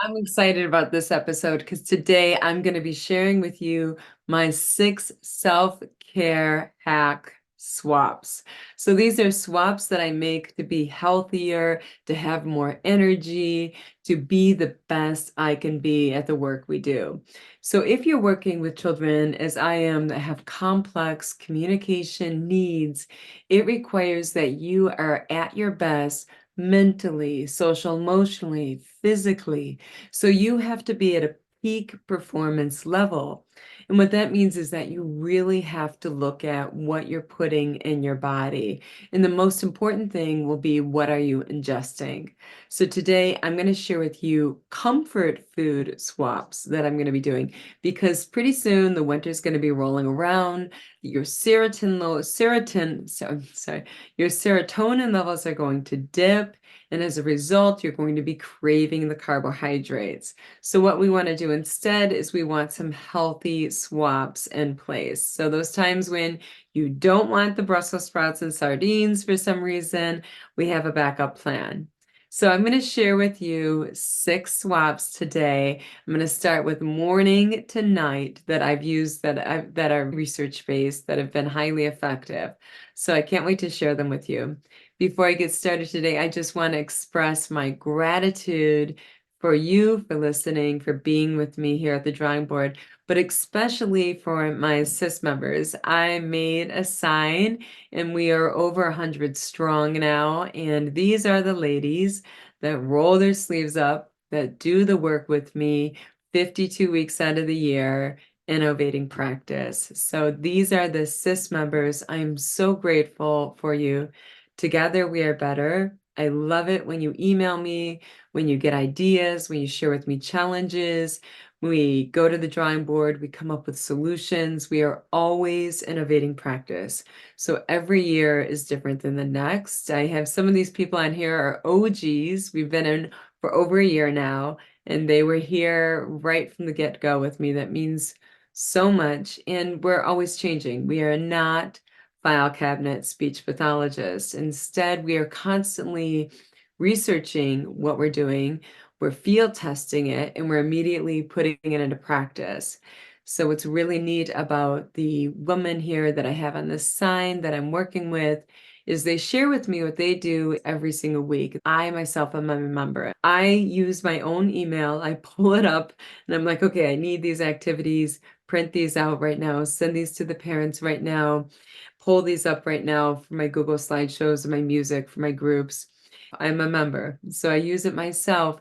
I'm excited about this episode because today I'm going to be sharing with you my 6 self-care hack swaps. So these are swaps that I make to be healthier, to have more energy, to be the best I can be at the work we do. So if you're working with children, as I am, that have complex communication needs, it requires that you are at your best mentally, social, emotionally, physically. So you have to be at a peak performance level. And what that means is that you really have to look at what you're putting in your body. And the most important thing will be, what are you ingesting? So today I'm going to share with you comfort food swaps that I'm going to be doing, because pretty soon the winter's going to be rolling around. Your your serotonin levels are going to dip. And as a result, you're going to be craving the carbohydrates. So what we want to do instead is we want some healthy swaps in place. So those times when you don't want the Brussels sprouts and sardines for some reason, we have a backup plan. So I'm going to share with you 6 swaps today. I'm going to start with morning to night that I've used that are research based, that have been highly effective. So I can't wait to share them with you. Before I get started today, I just want to express my gratitude for you, for listening, for being with me here at the drawing board, but especially for my Assist members. I made a sign and we are over 100 strong now. And these are the ladies that roll their sleeves up, that do the work with me 52 weeks out of the year, innovating practice. So these are the Assist members. I'm so grateful for you. Together we are better. I love it when you email me, when you get ideas, when you share with me challenges. We go to the drawing board, we come up with solutions. We are always innovating practice. So every year is different than the next. I have some of these people on here are OGs. We've been in for over a year now, and they were here right from the get-go with me. That means so much. And we're always changing. We are not file cabinet speech pathologists. Instead, we are constantly researching what we're doing, we're field testing it, and we're immediately putting it into practice. So what's really neat about the women here that I have on this sign that I'm working with is they share with me what they do every single week. I myself am a member. I use my own email, I pull it up, and I'm like, okay, I need these activities, print these out right now, send these to the parents right now, pull these up right now for my Google slideshows and my music for my groups. I'm a member, so I use it myself.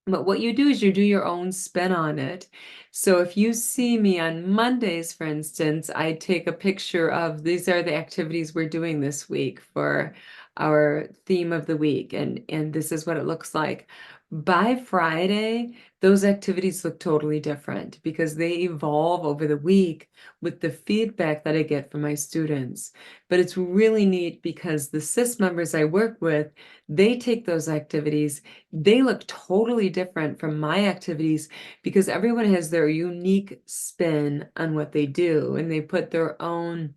But what you do is you do your own spin on it. So if you see me on Mondays, for instance, I take a picture of, these are the activities we're doing this week for our theme of the week, and this is what it looks like. By Friday, those activities look totally different because they evolve over the week with the feedback that I get from my students. But it's really neat because the SIS members I work with, they take those activities, they look totally different from my activities because everyone has their unique spin on what they do, and they put their own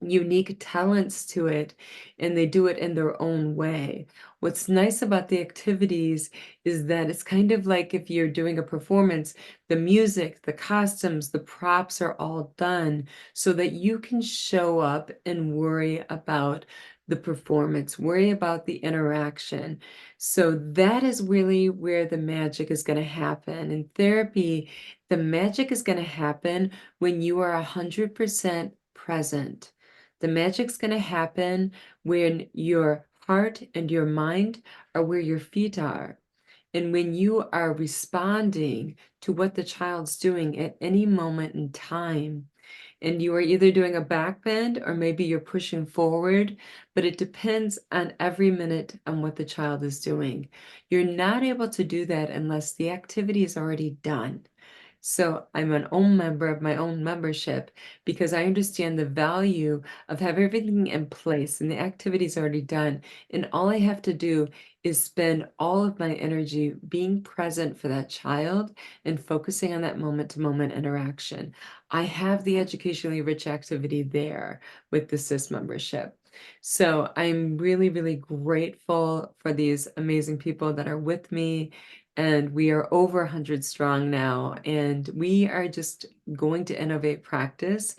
unique talents to it, and they do it in their own way. What's nice about the activities is that it's kind of like if you're doing a performance, the music, the costumes, the props are all done so that you can show up and worry about the performance, worry about the interaction. So that is really where the magic is going to happen. In therapy, the magic is going to happen when you are 100% present. The magic's going to happen when your heart and your mind are where your feet are. And when you are responding to what the child's doing at any moment in time, and you are either doing a back bend or maybe you're pushing forward, but it depends on every minute on what the child is doing. You're not able to do that unless the activity is already done. So I'm an own member of my own membership because I understand the value of having everything in place and the activities already done. And all I have to do is spend all of my energy being present for that child and focusing on that moment-to-moment interaction. I have the educationally rich activity there with the SIS membership. So I'm really, really grateful for these amazing people that are with me. and we are over 100 strong now, and we are just going to innovate practice,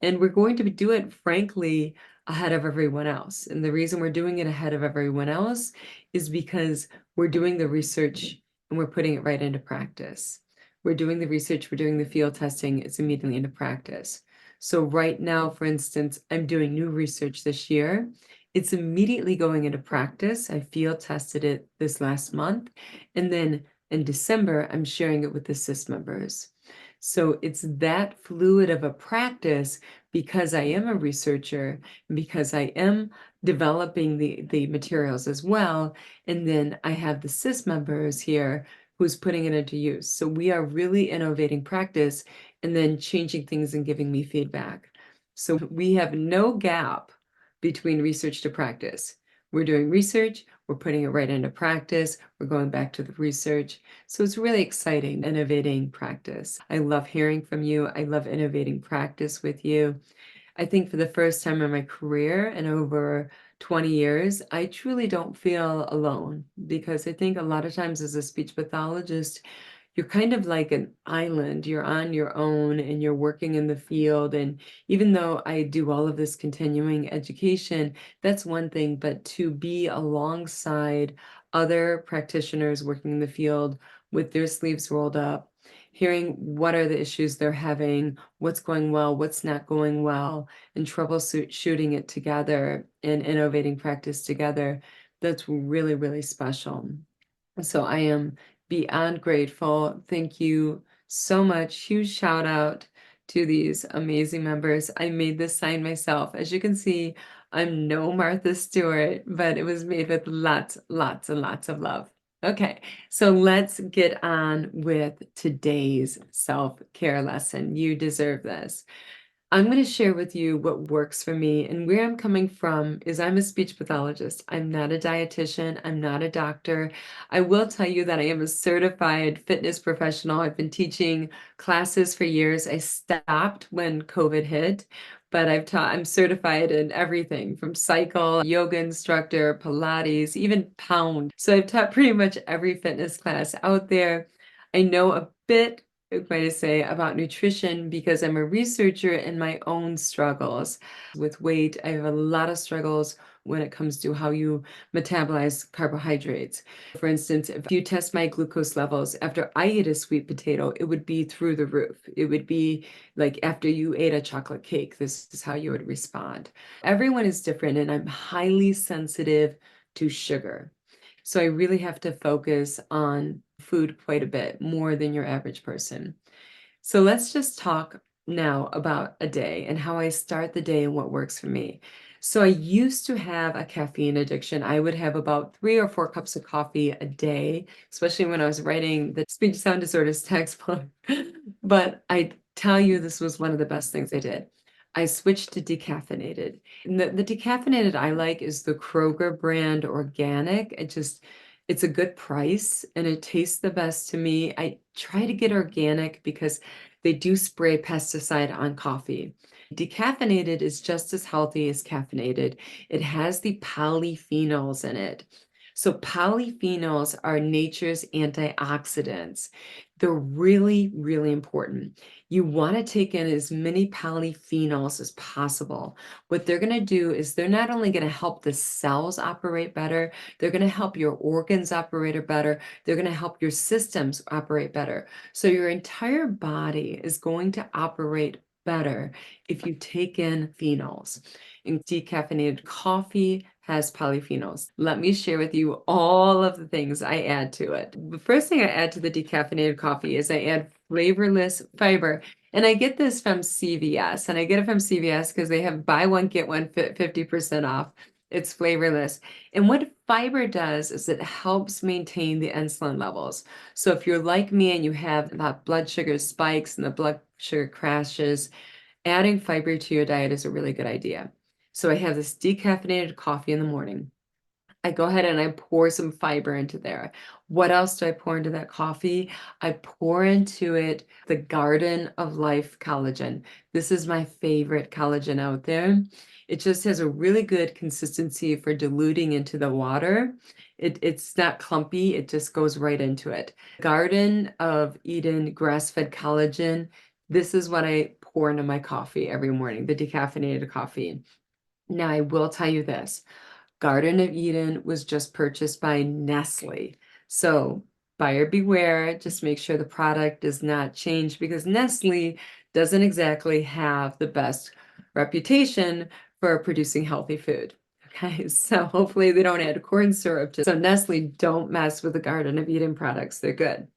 and we're going to do it, frankly, ahead of everyone else. And the reason we're doing it ahead of everyone else is because we're doing the research and we're putting it right into practice. We're doing the research, we're doing the field testing, it's immediately into practice. So right now, for instance, I'm doing new research this year. It's immediately going into practice. I field tested it this last month. And then in December, I'm sharing it with the CIS members. So it's that fluid of a practice because I am a researcher, because I am developing the materials as well. And then I have the CIS members here who's putting it into use. So we are really innovating practice and then changing things and giving me feedback. So we have no gap between research to practice. We're doing research, we're putting it right into practice, we're going back to the research. So it's really exciting, innovating practice. I love hearing from you. I love innovating practice with you. I think for the first time in my career in over 20 years, I truly don't feel alone, because I think a lot of times as a speech pathologist, you're kind of like an island. You're on your own and you're working in the field. And even though I do all of this continuing education, that's one thing, but to be alongside other practitioners working in the field with their sleeves rolled up, hearing what are the issues they're having, what's going well, what's not going well, and troubleshooting it together and innovating practice together, that's really, really special. So I am beyond grateful. Thank you so much. Huge shout out to these amazing members. I made this sign myself. As you can see, I'm no Martha Stewart, but it was made with lots, lots, and lots of love. Okay, so let's get on with today's self-care lesson. You deserve this. I'm going to share with you what works for me, and where I'm coming from is I'm a speech pathologist. I'm not a dietitian. I'm not a doctor. I will tell you that I am a certified fitness professional. I've been teaching classes for years. I stopped when COVID hit, but I'm certified in everything from cycle, yoga instructor, Pilates, even pound. So I've taught pretty much every fitness class out there. I know a bit, I'm going to say, about nutrition because I'm a researcher in my own struggles with weight. I have a lot of struggles when it comes to how you metabolize carbohydrates. For instance, if you test my glucose levels after I eat a sweet potato, it would be through the roof. It would be like after you ate a chocolate cake, this is how you would respond. Everyone is different, and I'm highly sensitive to sugar. So I really have to focus on food quite a bit more than your average person. So let's just talk now about a day and how I start the day and what works for me. So I used to have a caffeine addiction. I would have about 3 or 4 cups of coffee a day, especially when I was writing the speech sound disorders textbook. But I tell you, this was one of the best things I did. I switched to decaffeinated. And the decaffeinated I like is the Kroger brand organic. It's a good price and it tastes the best to me. I try to get organic because they do spray pesticide on coffee. Decaffeinated is just as healthy as caffeinated. It has the polyphenols in it. So polyphenols are nature's antioxidants. They're really, really important. You want to take in as many polyphenols as possible. What they're going to do is they're not only going to help the cells operate better, they're going to help your organs operate better. They're going to help your systems operate better. So your entire body is going to operate better if you take in phenols. And decaffeinated coffee has polyphenols. Let me share with you all of the things I add to it. The first thing I add to the decaffeinated coffee is I add flavorless fiber. And I get this from CVS, and I get it from CVS because they have buy one, get one 50% off. It's flavorless. And what fiber does is it helps maintain the insulin levels. So if you're like me and you have that blood sugar spikes and the blood sugar crashes, adding fiber to your diet is a really good idea. So I have this decaffeinated coffee in the morning. I go ahead and I pour some fiber into there. What else do I pour into that coffee? I pour into it the Garden of Life collagen. This is my favorite collagen out there. It just has a really good consistency for diluting into the water. It's not clumpy, it just goes right into it. Garden of Eden grass-fed collagen. This is what I pour into my coffee every morning, the decaffeinated coffee. Now, I will tell you this. Garden of Eden was just purchased by Nestle. So buyer beware, just make sure the product does not change because Nestle doesn't exactly have the best reputation for producing healthy food. Okay, so hopefully they don't add corn syrup to. So Nestle, don't mess with the Garden of Eden products. They're good.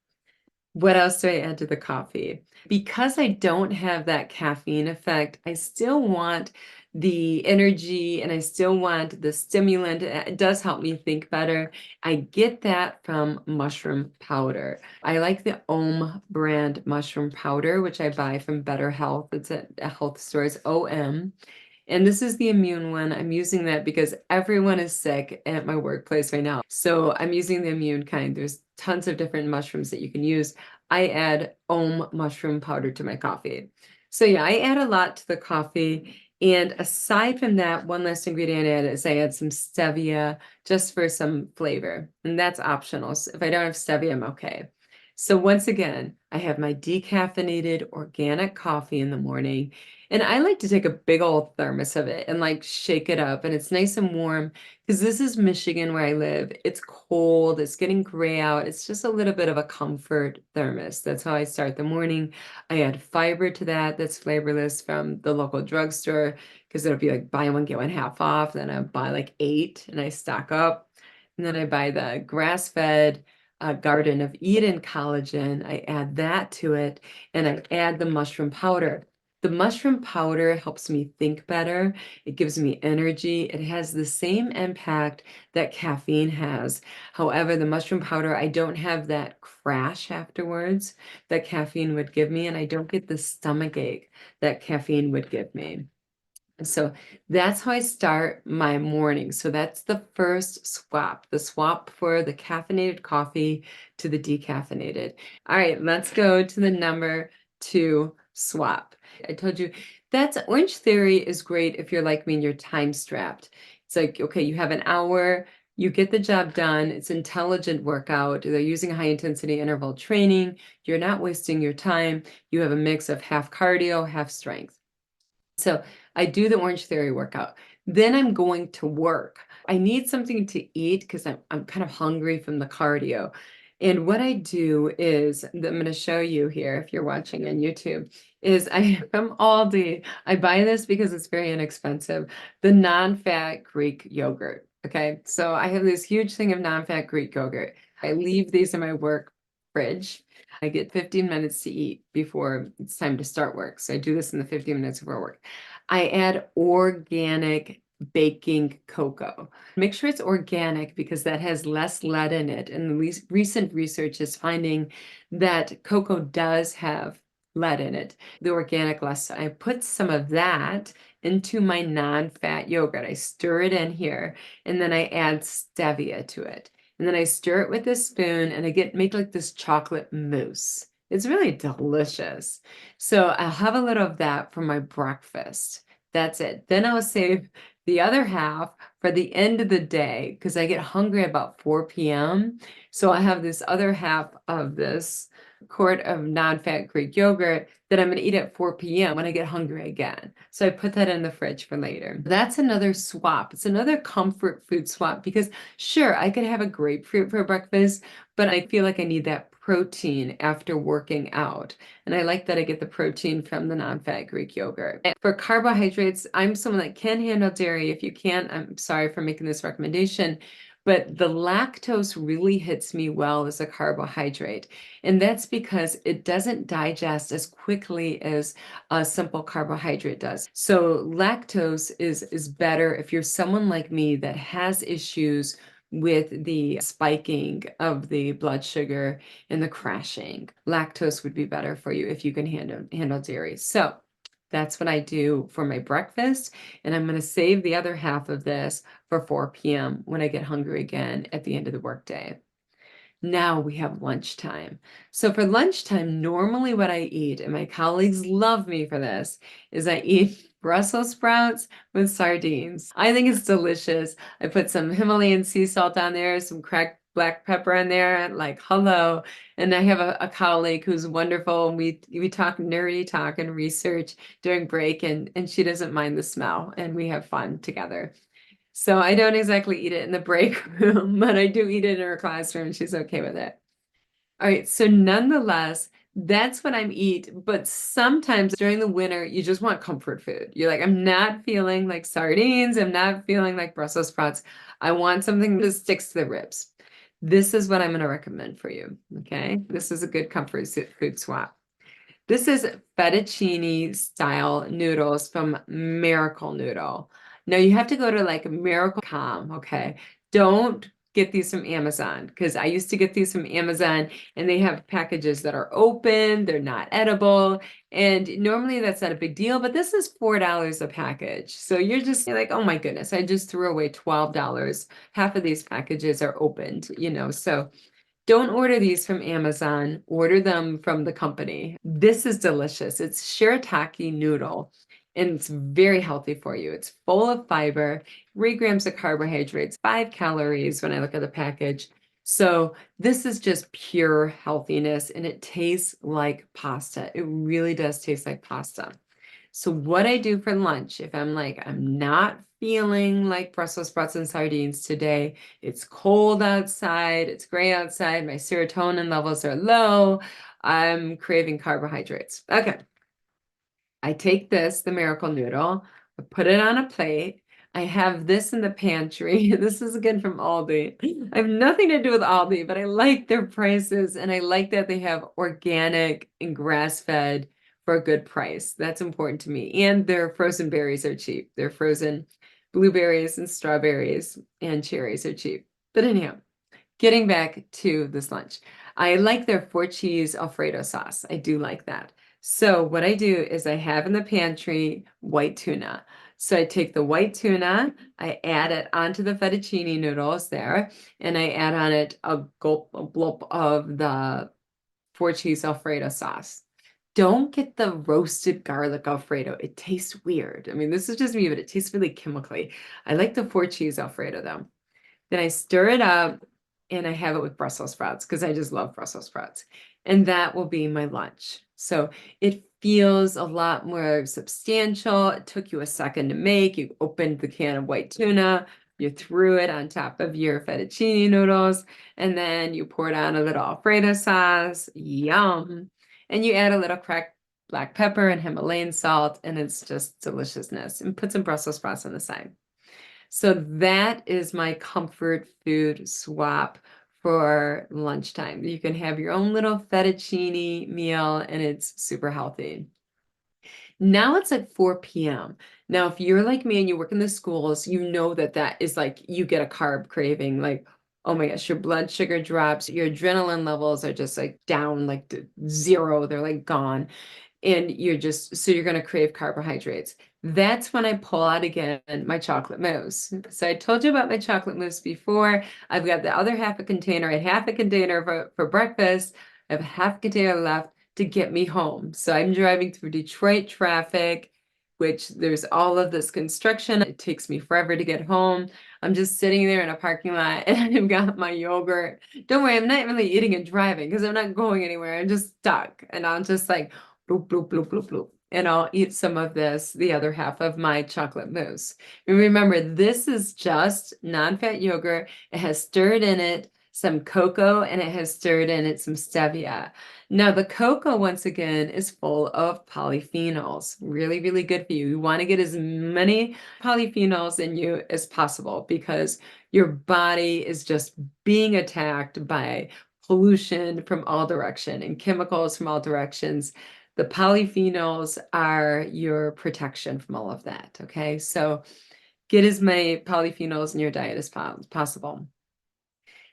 What else do I add to the coffee? Because I don't have that caffeine effect, I still want the energy and I still want the stimulant. It does help me think better. I get that from mushroom powder. I like the Om brand mushroom powder, which I buy from Better Health. It's at health stores, OM. And this is the immune one. I'm using that because everyone is sick at my workplace right now. So I'm using the immune kind. There's tons of different mushrooms that you can use. I add Om mushroom powder to my coffee. So yeah, I add a lot to the coffee. And aside from that, one last ingredient I add is I add some stevia just for some flavor. And that's optional. So if I don't have stevia, I'm okay. So once again, I have my decaffeinated organic coffee in the morning. And I like to take a big old thermos of it and like shake it up. And it's nice and warm because this is Michigan where I live. It's cold, it's getting gray out. It's just a little bit of a comfort thermos. That's how I start the morning. I add fiber to that that's flavorless from the local drugstore because it'll be like buy one, get one half off. Then I buy like 8 and I stock up. And then I buy the grass-fed Garden of Eden collagen. I add that to it and I add the mushroom powder. The mushroom powder helps me think better. It gives me energy. It has the same impact that caffeine has. However, the mushroom powder, I don't have that crash afterwards that caffeine would give me, and I don't get the stomach ache that caffeine would give me. So that's how I start my morning. So that's the first swap, the swap for the caffeinated coffee to the decaffeinated. All right, let's go to the number 2 swap. I told you that's Orange Theory is great if you're like me and you're time strapped. It's like, okay, you have an hour, you get the job done. It's intelligent workout. They're using high intensity interval training. You're not wasting your time. You have a mix of half cardio, half strength. So I do the Orange Theory workout. Then I'm going to work. I need something to eat because I'm kind of hungry from the cardio. And what I do is, I'm going to show you here if you're watching on YouTube, is I from Aldi, I buy this because it's very inexpensive, the non-fat Greek yogurt. Okay, so I have this huge thing of non-fat Greek yogurt. I leave these in my work fridge. I get 15 minutes to eat before it's time to start work. So I do this in the 15 minutes before work. I add organic baking cocoa. Make sure it's organic because that has less lead in it. And the recent research is finding that cocoa does have lead in it, the organic less. I put some of that into my non-fat yogurt. I stir it in here and then I add stevia to it. And then I stir it with a spoon and I make like this chocolate mousse. It's really delicious. So I'll have a little of that for my breakfast. That's it. Then I'll save the other half for the end of the day because I get hungry about 4 p.m. So I have this other half of this quart of non-fat Greek yogurt that I'm going to eat at 4 p.m. when I get hungry again. So I put that in the fridge for later. That's another swap. It's another comfort food swap because sure, I could have a grapefruit for breakfast, but I feel like I need that protein after working out. And I like that I get the protein from the non-fat Greek yogurt. And for carbohydrates, I'm someone that can handle dairy. If you can't, I'm sorry for making this recommendation. But the lactose really hits me well as a carbohydrate. And that's because it doesn't digest as quickly as a simple carbohydrate does. So lactose is better if you're someone like me that has issues with the spiking of the blood sugar and the crashing. Lactose would be better for you if you can handle dairy. So that's what I do for my breakfast. And I'm going to save the other half of this for 4 p.m. when I get hungry again at the end of the workday. Now we have lunchtime. So for lunchtime, normally what I eat, and my colleagues love me for this, is I eat Brussels sprouts with sardines. I think it's delicious. I put some Himalayan sea salt on there, some cracked black pepper on there, like hello. And I have a colleague who's wonderful. And we talk nerdy talk and research during break, and she doesn't mind the smell, and we have fun together. So I don't exactly eat it in the break room, but I do eat it in her classroom. She's okay with it. All right, so nonetheless, that's what I'm eat. But sometimes during the winter, you just want comfort food. You're like, I'm not feeling like sardines. I'm not feeling like Brussels sprouts. I want something that sticks to the ribs. This is what I'm going to recommend for you. Okay, this is a good comfort food swap. This is fettuccine style noodles from Miracle Noodle. Now you have to go to like miracle.com, okay? Don't get these from Amazon because I used to get these from Amazon and they have packages that are open, they're not edible, and normally that's not a big deal, but this is $4 a package. So you're like, oh my goodness, I just threw away $12. Half of these packages are opened, so don't order these from Amazon, order them from the company. This is delicious. It's shirataki noodle, and it's very healthy for you. It's full of fiber, 3 grams of carbohydrates, 5 calories when I look at the package. So this is just pure healthiness, and it tastes like pasta. It really does taste like pasta. So what I do for lunch, if I'm like, I'm not feeling like Brussels sprouts and sardines today, it's cold outside, it's gray outside, my serotonin levels are low, I'm craving carbohydrates. Okay, I take this, the Miracle Noodle, I put it on a plate. I have this in the pantry. This is again from Aldi. I have nothing to do with Aldi, but I like their prices and I like that they have organic and grass-fed for a good price. That's important to me. And their frozen berries are cheap. Their frozen blueberries and strawberries and cherries are cheap. But anyhow, getting back to this lunch, I like their 4 cheese Alfredo sauce. I do like that. So what I do is I have in the pantry white tuna. So I take the white tuna, I add it onto the fettuccine noodles there, and I add on it a gulp of the 4 cheese Alfredo sauce. Don't get the roasted garlic Alfredo. It tastes weird. I mean, this is just me, but it tastes really chemically. I like the 4 cheese Alfredo though. Then I stir it up and I have it with Brussels sprouts because I just love Brussels sprouts. And that will be my lunch. So it feels a lot more substantial. It took you a second to make. You opened the can of white tuna, you threw it on top of your fettuccine noodles, and then you poured on a little Alfredo sauce. Yum. And you add a little cracked black pepper and Himalayan salt, and it's just deliciousness. And put some Brussels sprouts on the side. So that is my comfort food swap for lunchtime. You can have your own little fettuccine meal and it's super healthy. Now it's at 4 p.m. Now, if you're like me and you work in the schools, you know that that is like you get a carb craving. Like, oh my gosh, your blood sugar drops, your adrenaline levels are just like down like to zero. They're like gone and you're going to crave carbohydrates. That's when I pull out again my chocolate mousse. So I told you about my chocolate mousse before. I've got the other half a container. I had half a container for breakfast. I have half a container left to get me home. So I'm driving through Detroit traffic, which there's all of this construction. It takes me forever to get home. I'm just sitting there in a parking lot and I've got my yogurt. Don't worry, I'm not really eating and driving because I'm not going anywhere. I'm just stuck. And I'm just like, bloop, bloop, bloop, bloop, bloop. And I'll eat some of this, the other half of my chocolate mousse. And remember, this is just non-fat yogurt. It has stirred in it some cocoa and it has stirred in it some stevia. Now, the cocoa, once again, is full of polyphenols. Really, really good for you. You want to get as many polyphenols in you as possible because your body is just being attacked by pollution from all direction and chemicals from all directions. The polyphenols are your protection from all of that. Okay, so get as many polyphenols in your diet as possible.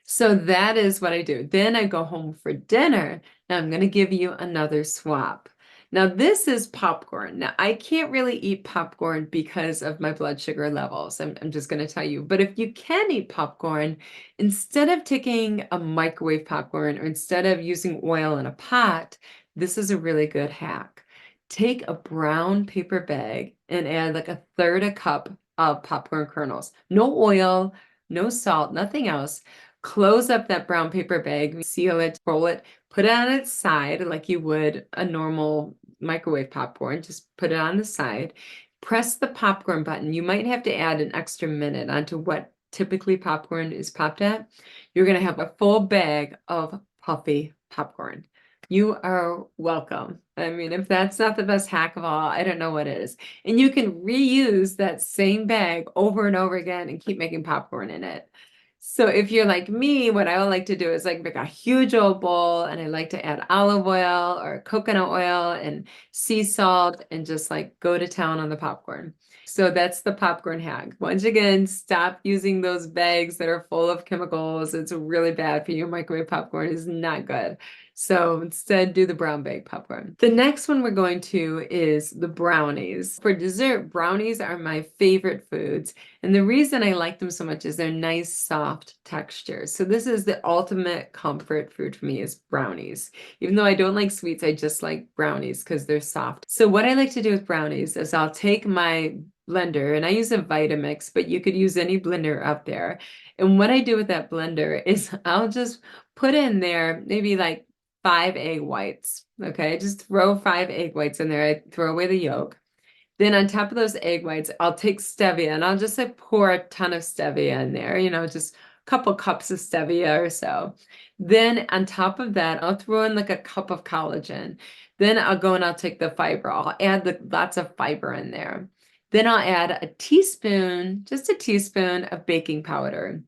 So that is what I do. Then I go home for dinner. Now I'm going to give you another swap. Now, this is popcorn. Now, I can't really eat popcorn because of my blood sugar levels. I'm just going to tell you. But if you can eat popcorn, instead of taking a microwave popcorn or instead of using oil in a pot, this is a really good hack. Take a brown paper bag and add like a third a cup of popcorn kernels. No oil, no salt, nothing else. Close up that brown paper bag, seal it, roll it, put it on its side like you would a normal microwave popcorn. Just put it on the side. Press the popcorn button. You might have to add an extra minute onto what typically popcorn is popped at. You're going to have a full bag of puffy popcorn. You are welcome. I mean, if that's not the best hack of all, I don't know what is. And you can reuse that same bag over and over again and keep making popcorn in it. So if you're like me, what I would like to do is like make a huge old bowl and I like to add olive oil or coconut oil and sea salt and just like go to town on the popcorn. So that's the popcorn hack. Once again, stop using those bags that are full of chemicals. It's really bad for you. Microwave popcorn is not good. So instead, do the brown bag popcorn. The next one we're going to is the brownies. For dessert, brownies are my favorite foods. And the reason I like them so much is their nice, soft texture. So this is the ultimate comfort food for me is brownies. Even though I don't like sweets, I just like brownies because they're soft. So what I like to do with brownies is I'll take my blender and I use a Vitamix, but you could use any blender up there. And what I do with that blender is I'll just put in there maybe like 5 egg whites. Okay, just throw 5 egg whites in there. I throw away the yolk. Then on top of those egg whites, I'll take stevia and I'll just like pour a ton of stevia in there, just a couple cups of stevia or so. Then on top of that, I'll throw in like a cup of collagen. Then I'll go and I'll take the fiber. I'll add lots of fiber in there. Then I'll add a teaspoon, just a teaspoon of baking powder.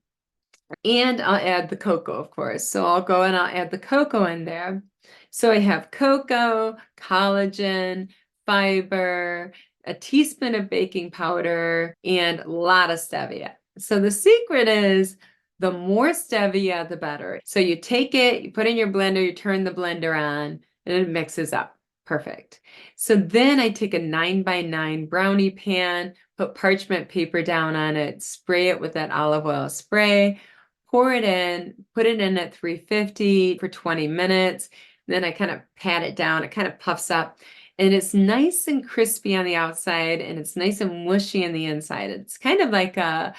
And I'll add the cocoa, of course. So I'll go and I'll add the cocoa in there. So I have cocoa, collagen, fiber, a teaspoon of baking powder, and a lot of stevia. So the secret is the more stevia, the better. So you take it, you put it in your blender, you turn the blender on, and it mixes up. Perfect. So then I take a 9x9 brownie pan, put parchment paper down on it, spray it with that olive oil spray, pour it in, put it in at 350 for 20 minutes. Then I kind of pat it down. It kind of puffs up and it's nice and crispy on the outside and it's nice and mushy on the inside. It's kind of like a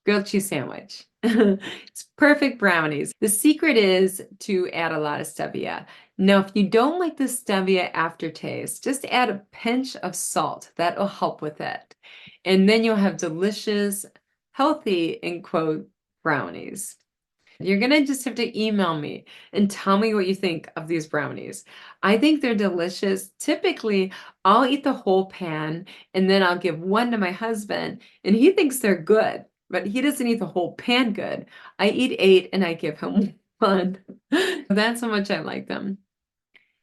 grilled cheese sandwich. It's perfect brownies. The secret is to add a lot of stevia. Now, if you don't like the stevia aftertaste, just add a pinch of salt. That will help with it. And then you'll have delicious, healthy, in quote, brownies. You're going to just have to email me and tell me what you think of these brownies. I think they're delicious. Typically, I'll eat the whole pan and then I'll give one to my husband, and he thinks they're good, but he doesn't eat the whole pan good. I eat 8 and I give him one. That's how much I like them.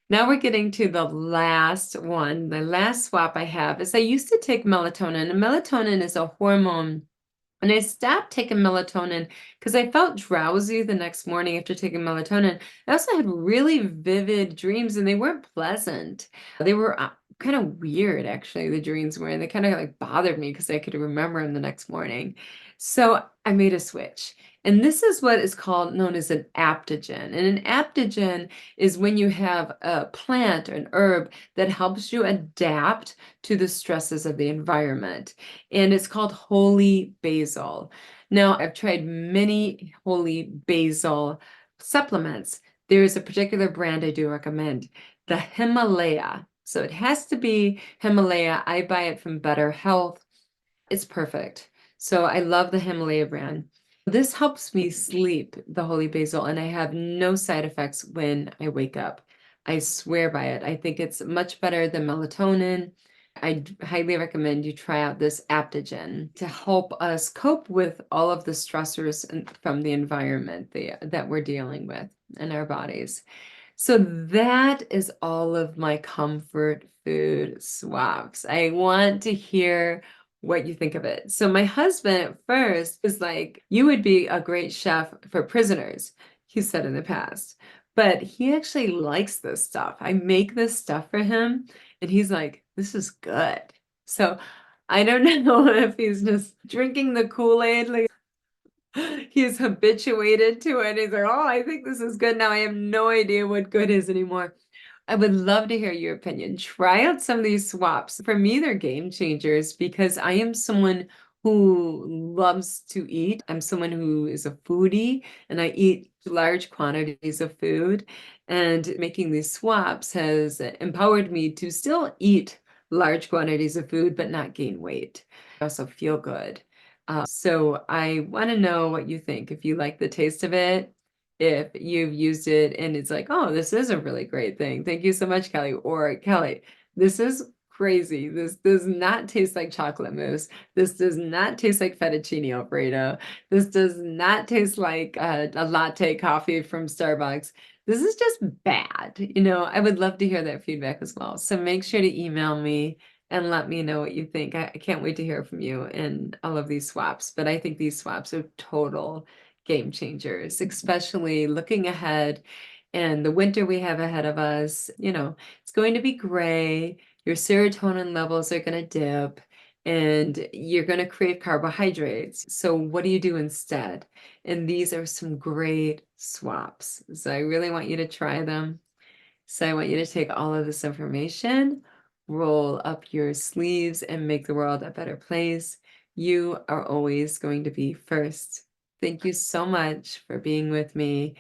Now we're getting to the last one. The last swap I have is I used to take melatonin, and melatonin is a hormone. And I stopped taking melatonin because I felt drowsy the next morning after taking melatonin. I also had really vivid dreams and they weren't pleasant. They were kind of weird, actually, the dreams were, and they kind of like bothered me because I could remember them the next morning. So I made a switch. And this is what is called known as an aptogen. And an aptogen is when you have a plant or an herb that helps you adapt to the stresses of the environment. And it's called holy basil. Now, I've tried many holy basil supplements. There's a particular brand I do recommend, the Himalaya. So it has to be Himalaya. I buy it from Better Health. It's perfect. So I love the Himalaya brand. This helps me sleep, the holy basil, and I have no side effects when I wake up. I swear by it. I think it's much better than melatonin. I highly recommend you try out this aptogen to help us cope with all of the stressors from the environment that we're dealing with in our bodies. So that is all of my comfort food swaps. I want to hear what you think of it. So my husband at first was like, you would be a great chef for prisoners, he said in the past. but he actually likes this stuff. I make this stuff for him, and he's like, "This is good." So I don't know if he's just drinking the Kool-Aid, like he's habituated to it. He's like, "Oh, I think this is good now. I have no idea what good is anymore." I would love to hear your opinion. Try out some of these swaps. For me, they're game changers because I am someone who loves to eat. I'm someone who is a foodie and I eat large quantities of food. And making these swaps has empowered me to still eat large quantities of food, but not gain weight. I also feel good. So I want to know what you think. If you like the taste of it, if you've used it and it's like, oh, this is a really great thing. Thank you so much, Kelly. Or Kelly, this is crazy. This does not taste like chocolate mousse. This does not taste like fettuccine Alfredo. This does not taste like a latte coffee from Starbucks. This is just bad. I would love to hear that feedback as well. So make sure to email me and let me know what you think. I can't wait to hear from you and all of these swaps. But I think these swaps are total game changers, especially looking ahead and the winter we have ahead of us. It's going to be gray. Your serotonin levels are going to dip and you're going to crave carbohydrates. So what do you do instead? And these are some great swaps. So I really want you to try them. So I want you to take all of this information, roll up your sleeves, and make the world a better place. You are always going to be first. Thank you so much for being with me.